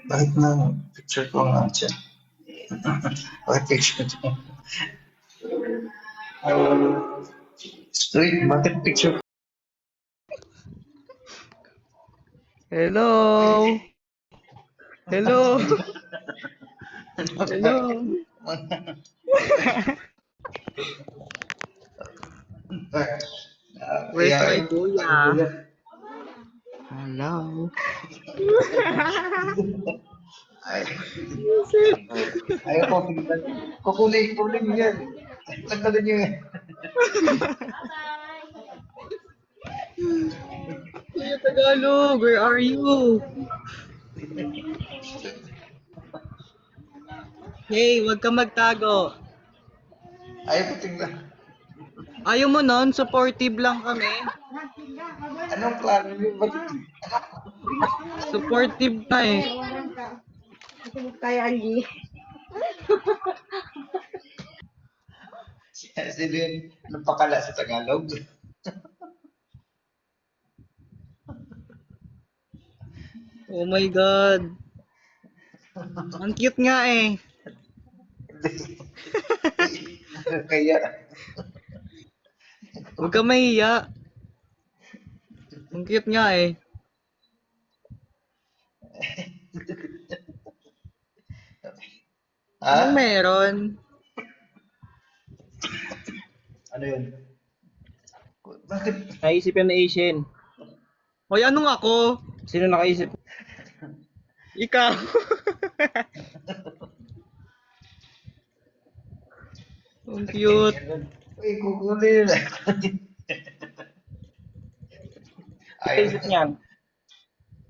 Bakit na picture ko nga dyan? Bakit picture ko? Straight, bakit picture ko? Hello. Hello. Hello. Where's my kuya? Hello. Ay, ayaw ko tingnan. Kukulay yan. Tanggalin niyo yan. Kuya Tagalog, where are you? Hey, wag ka magtago. Ayaw ko tingnan. Ayaw mo nun, supportive lang kami. Anong plano niyo? Bakit? Supportive na eh. Kaya Angie. Sino yun? Napakala sa Tagalog? Oh my God. Ang cute nga eh. Kaya, Huwag ka mahiya. Ang cute nga eh. Anong ha? meron? Ano yun? Bakit? Naisip yan na Asian. Hoy, anong ako? Sino nakaisip? Ikaw. Ang cute. Uy, kukulay na. Nakaisip niyan.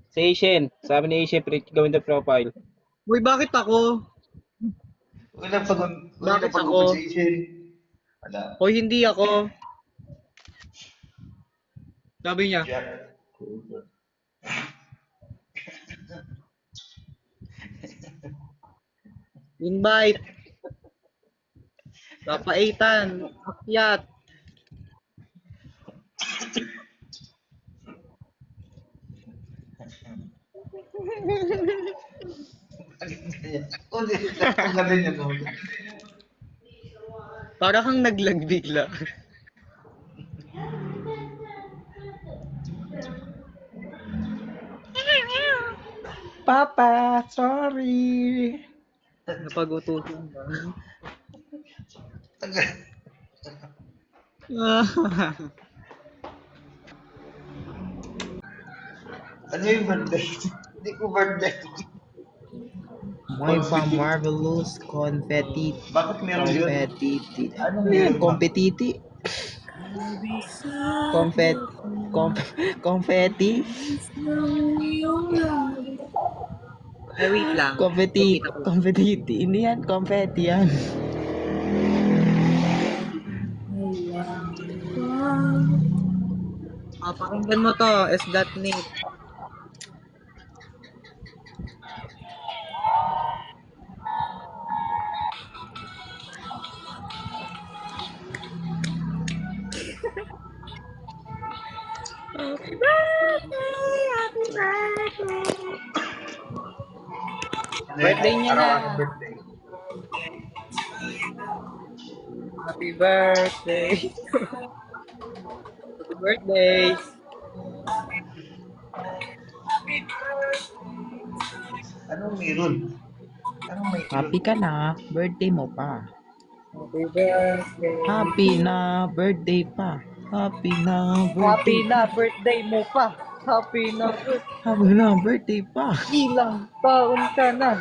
Si Asian. Sabi ni Asian, gawin the profile. Hoy, bakit ako? Wala Bakit ako? conversation. Wala. Hoy, hindi ako. Sabi niya. Jack. Invite. Papaitan. Akyat. Ulit, tanggalin niyo to. Para kang naglag bigla. Papa, sorry. Napag-utusan ba? Tanggal. Ano yung birthday? Hindi ko birthday. May pa-marvelous confetti. Bakit meron yun? Confetti. Ano Ano yan? yun? Competiti? Confetti? Ay, wait lang. Competiti. Hindi yan. Confetti yan. Pakinggan mo to. S.Net. Birthday niya na. Araw-araw birthday. Happy birthday. Happy birthday. Anong meron? Anong may Happy ka na. Birthday mo pa. Happy birthday. Happy na. Birthday pa. Happy na. Happy Birthday. na birthday mo pa. Happy na Happy na. Birthday pa. ilang taon ka na.